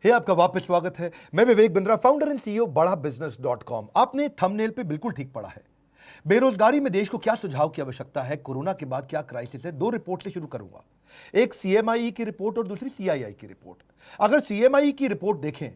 हे आपका वापस स्वागत है। मैं Vivek Bindra, founder and CEO बड़ा बिजनेस .com। आपने थंबनेल पे बिल्कुल ठीक पढ़ा है। बेरोजगारी में देश को क्या सुझाव की आवश्यकता है, कोरोना के बाद क्या क्राइसिस है। दो रिपोर्ट से शुरू करूंगा, एक सीएमआई की रिपोर्ट और दूसरी सीआईआई की रिपोर्ट। अगर सीएमआई की रिपोर्ट देखें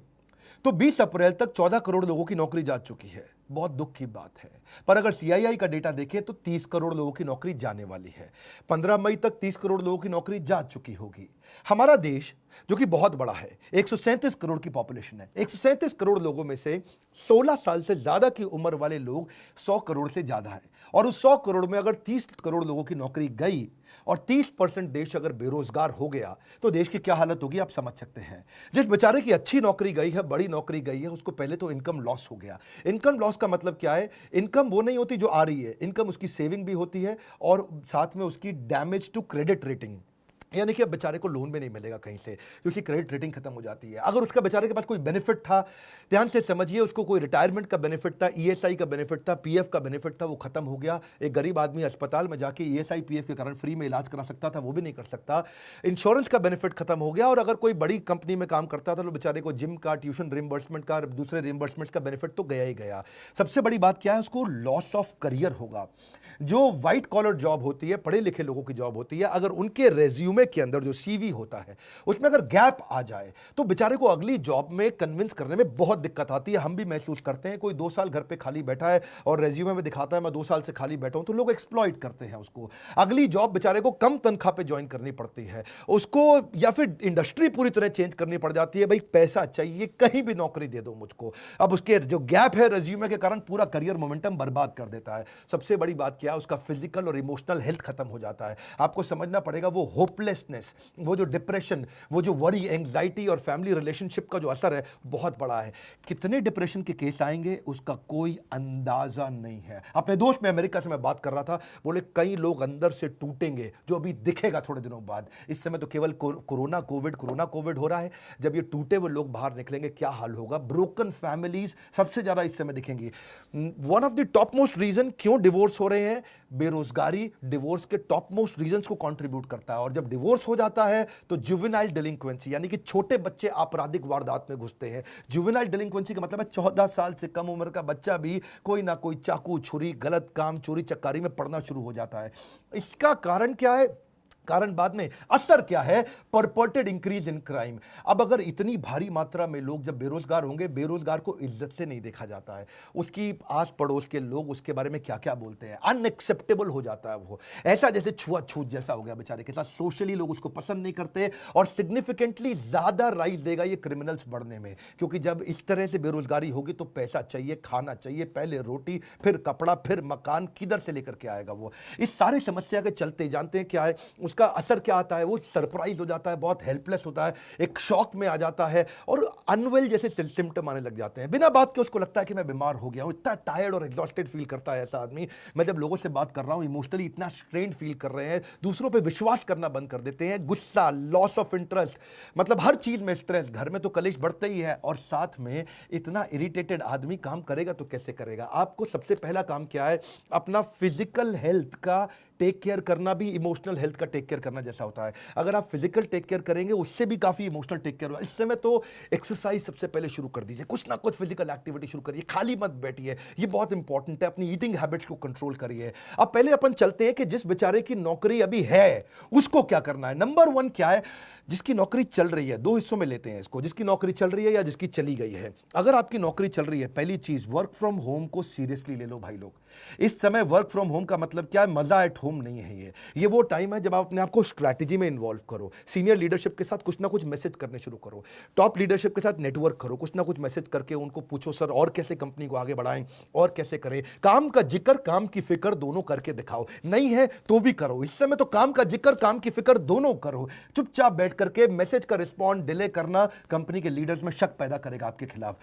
तो 20 अप्रैल तक 14 करोड़ लोगों की नौकरी जा चुकी है। बहुत दुख की बात है। पर अगर सीआईआई का डेटा देखें तो 30 करोड़ लोगों की नौकरी जाने वाली है। 15 मई तक 30 करोड़ लोगों की नौकरी जा चुकी होगी। हमारा देश जो कि बहुत बड़ा है, 137 करोड़ की पॉपुलेशन है। 137 करोड़ लोगों में से 16 साल से ज्यादा की उम्र वाले लोग 100 करोड़ से ज्यादा है। और उस 100 करोड़ में अगर 30 करोड़ लोगों की नौकरी गई और 30% देश अगर बेरोजगार हो गया तो देश की क्या हालत होगी आप समझ सकते हैं। जिस बेचारे की अच्छी नौकरी गई है, बड़ी नौकरी गई है, उसको पहले तो इनकम लॉस हो गया। इनकम लॉस का मतलब क्या है? इनकम वो नहीं होती जो आ रही है, इनकम उसकी सेविंग भी होती है और साथ में उसकी डैमेज टू क्रेडिट रेटिंग, यानी कि अब बेचारे को लोन भी नहीं मिलेगा कहीं से क्योंकि क्रेडिट रेटिंग खत्म हो जाती है। अगर उसका बेचारे के पास कोई बेनिफिट था, ध्यान से समझिए, उसको कोई रिटायरमेंट का बेनिफिट था, ईएसआई का बेनिफिट था, पीएफ का बेनिफिट था, वो खत्म हो गया। एक गरीब आदमी अस्पताल में जाके ईएसआई पीएफ के कारण फ्री में इलाज करा सकता था, वो भी नहीं कर सकता। इंश्योरेंस का बेनिफिट खत्म हो गया। और अगर कोई बड़ी कंपनी में काम करता था तो बेचारे को जिम का, ट्यूशन रिम्बर्समेंट का, दूसरे रिम्बर्समेंट का बेनिफिट तो गया ही गया। सबसे बड़ी बात क्या है? उसको लॉस ऑफ करियर होगा। जो व्हाइट कॉलर जॉब होती है, पढ़े लिखे लोगों की जॉब होती है, अगर उनके रेज्यूमे के अंदर जो सीवी होता है उसमें अगर गैप आ जाए तो बेचारे को अगली जॉब में कन्विंस करने में बहुत दिक्कत आती है। हम भी महसूस करते हैं। कोई 2 साल घर पे खाली बैठा है और रेज्यूमे में दिखाता है मैं 2 साल से खाली बैठा हूं, तो लोग एक्सप्लॉइट करते हैं उसको। अगली जॉब बेचारे को कम तनख्वाह पे ज्वाइन करनी पड़ती है उसको, या फिर इंडस्ट्री पूरी तरह चेंज करनी पड़ जाती है। भाई पैसा चाहिए, कहीं भी नौकरी दे दो मुझको। अब उसके जो गैप है रेज्यूमे के कारण पूरा करियर मोमेंटम बर्बाद कर देता है। सबसे बड़ी बात क्या है? उसका फिजिकल और इमोशनल हेल्थ खत्म हो जाता है। आपको समझना पड़ेगा, वो होपलेसनेस, वो जो डिप्रेशन, वो जो वरी, एंग्जाइटी और फैमिली रिलेशनशिप का जो असर है बहुत बड़ा है। कितने डिप्रेशन के केस आएंगे उसका कोई अंदाजा नहीं है। अपने दोस्त में अमेरिका से मैं बात कर रहा था, बोले कई लोग अंदर से टूटेंगे जो अभी दिखेगा थोड़े दिनों बाद। इस समय तो केवल कोरोना कोविड हो रहा है। जब ये टूटे हुए लोग बाहर निकलेंगे क्या हाल होगा? ब्रोकन फैमिलीज सबसे ज्यादा इस समय दिखेंगी। One of the top most reason क्यों डिवोर्स हो रहे हैं, बेरोजगारी डिवोर्स के टॉप मोस्ट रीजंस को कंट्रीब्यूट करता है। और जब डिवोर्स हो जाता है तो जुवेनाइल डिलिंक्वेंसी, यानी कि छोटे बच्चे आपराधिक वारदात में घुसते हैं। जुवेनाइल डिलिंक्वेंसी का मतलब है 14 साल से कम उम्र का बच्चा भी कोई ना कोई चाकू, छुरी, गलत काम, चोरी चक्कारी में पड़ना शुरू हो जाता है। इसका कारण क्या है? कारण बाद में, असर क्या है? परपर्टेड इंक्रीज इन क्राइम। अब अगर इतनी भारी मात्रा में लोग जब बेरोजगार होंगे, बेरोजगार को इज्जत से नहीं देखा जाता है। उसकी आस पड़ोस के लोग उसके बारे में क्या क्या बोलते हैं, अनएक्सेप्टेबल हो जाता है। वो ऐसा जैसे छुआछूत जैसा हो गया बेचारे के साथ। सोशली लोग उसको पसंद नहीं करते और सिग्निफिकेंटली ज्यादा राइज देगा ये क्रिमिनल्स बढ़ने में। क्योंकि जब इस तरह से बेरोजगारी होगी तो पैसा चाहिए, खाना चाहिए, पहले रोटी, फिर कपड़ा, फिर मकान, किधर से लेकर के आएगा वो? इस सारी समस्या के चलते जानते हैं क्या है उसका असर क्या आता है? वो सरप्राइज हो जाता है, बहुत हेल्पलेस होता है, एक शॉक में आ जाता है और अनवेल जैसे सिम्टम आने लग जाते हैं। बिना बात के उसको लगता है कि मैं बीमार हो गया हूं। इतना टायर्ड और एग्जॉस्टेड फील करता है ऐसा आदमी। मैं जब लोगों से बात कर रहा हूं, इमोशनली इतना स्ट्रेन फील कर रहे हैं, दूसरों पे विश्वास करना बंद कर देते हैं, गुस्सा, लॉस ऑफ इंटरेस्ट, मतलब हर चीज में स्ट्रेस, घर में तो कलेश बढ़ते ही है और साथ में इतना इरिटेटेड आदमी काम करेगा तो कैसे करेगा? आपको सबसे पहला काम क्या है? अपना फिजिकल हेल्थ का टेक केयर करना भी इमोशनल हेल्थ का टेक केयर करना जैसा होता है। अगर आप फिजिकल टेक केयर करेंगे उससे भी काफी इमोशनल टेक केयर होगा। इस समय तो एक्सरसाइज सबसे पहले शुरू कर दीजिए, कुछ ना कुछ फिजिकल एक्टिविटी शुरू करिए, खाली मत बैठिए, ये बहुत इंपॉर्टेंट है। अपनी ईटिंग हैबिट्स को कंट्रोल करिए। अब पहले अपन चलते हैं कि जिस बेचारे की नौकरी अभी है उसको क्या करना है। नंबर 1 क्या है? जिसकी नौकरी चल रही है, 2 हिस्सों में लेते हैं इसको, जिसकी नौकरी चल रही है या जिसकी चली गई है। अगर आपकी नौकरी चल रही है, पहली चीज वर्क फ्रॉम होम को सीरियसली ले लो भाई लोग। इस समय वर्क फ्रॉम होम का मतलब क्या है? मजा एट होम नहीं है। ये वो टाइम है जब आप अपने आप को स्ट्रैटेजी में इन्वॉल्व करो, सीनियर लीडरशिप के साथ कुछ ना कुछ मैसेज करने शुरू करो, टॉप लीडरशिप के साथ नेटवर्क करो, कुछ ना कुछ मैसेज करके उनको पूछो सर और कैसे कंपनी को आगे बढ़ाएं और कैसे करें। काम का जिक्र, काम की फिक्र दोनों करके दिखाओ। नहीं है तो भी करो। इस समय तो काम का जिक्र, काम की फिक्र दोनों करो। चुपचाप बैठ करके मैसेज का रिस्पॉन्ड डिले करना कंपनी के लीडर्स में शक पैदा करेगा आपके खिलाफ।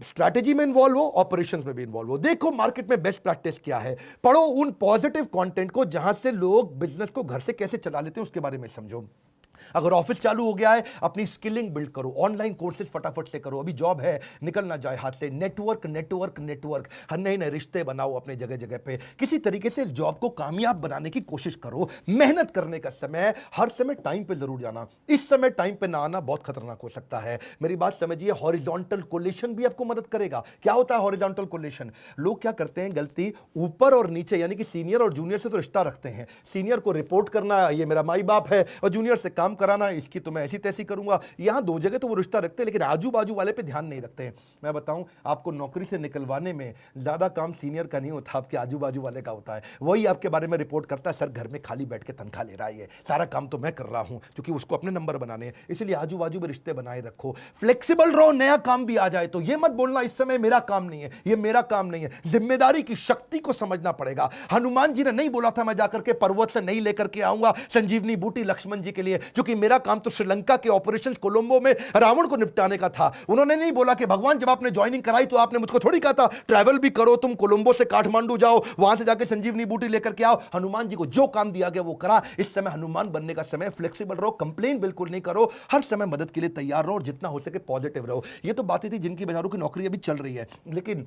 स्ट्रैटेजी में इन्वॉल्व हो, ऑपरेशंस में भी इन्वॉल्व हो। देखो मार्केट में बेस्ट प्रैक्टिस क्या है, पढ़ो उन पॉजिटिव कंटेंट को जहां से लोग बिजनेस को घर से कैसे चला लेते हैं उसके बारे में समझो। अगर ऑफिस चालू हो गया है, अपनी स्किलिंग बिल्ड करो, ऑनलाइन कोर्सेज फटाफट से करो, अभी जॉब है निकल ना जाए हाथ से। नेटवर्क नेटवर्क नेटवर्क, हर नए नए रिश्ते बनाओ अपने जगह जगह पे, किसी तरीके से इस जॉब को कामयाब बनाने की कोशिश करो। मेहनत करने का समय, हर समय टाइम पे जरूर जाना, इस समय टाइम पे ना आना बहुत खतरनाक हो सकता है। मेरी बात समझिए, हॉरिजॉन्टल कोलेशन भी आपको मदद करेगा। क्या होता है हॉरिजॉन्टल कोलेशन? लोग क्या करते हैं गलती, ऊपर और नीचे यानी कि सीनियर और जूनियर से तो रिश्ता रखते हैं, सीनियर को रिपोर्ट करना, ये मेरा माई बाप है, और जूनियर से काम कराना, इसकी तो मैं ऐसी तैसी करूंगा। यहां दो जगह तो वो रिश्ता रखते हैं, लेकिन आजू बाजू वाले पे ध्यान नहीं रखते हैं। मैं बताऊं, आपको नौकरी से निकलवाने में ज्यादा काम सीनियर का नहीं होता, आपके आजू बाजू वाले का होता है। वही आपके बारे में रिपोर्ट करता है, सर घर में खाली बैठ के तनख्वाह ले रहा है, सारा काम तो मैं कर रहा हूं, क्योंकि उसको अपने नंबर बनाने हैं। इसलिए आजू बाजू में रिश्ते बनाए रखो, फ्लेक्सिबल रहो। नया काम भी आ जाए तो ये मत बोलना इस समय मेरा काम नहीं है, ये मेरा काम नहीं है। जिम्मेदारी की शक्ति को समझना पड़ेगा। हनुमान जी ने नहीं बोला था मैं जाकर के पर्वत से नहीं लेकर के आऊंगा संजीवनी बूटी लक्ष्मण जी के लिए, क्योंकि मेरा काम तो श्रीलंका के ऑपरेशन कोलंबो में रावण को निपटाने का था। उन्होंने नहीं बोला कि भगवान जब आपने ज्वाइनिंग कराई तो आपने मुझको थोड़ी कहा था ट्रैवल भी करो, तुम कोलंबो से काठमांडू जाओ, वहां से जाकर संजीवनी बूटी लेकर के आओ। हनुमान जी को जो काम दिया गया वो करा। इस समय हनुमान बनने का समय, फ्लेक्सिबल रहो, कंप्लेन बिल्कुल नहीं करो, हर समय मदद के लिए तैयार रहो और जितना हो सके पॉजिटिव रहो। ये तो बातें थी जिनकी बाजारों की नौकरी अभी चल रही है, लेकिन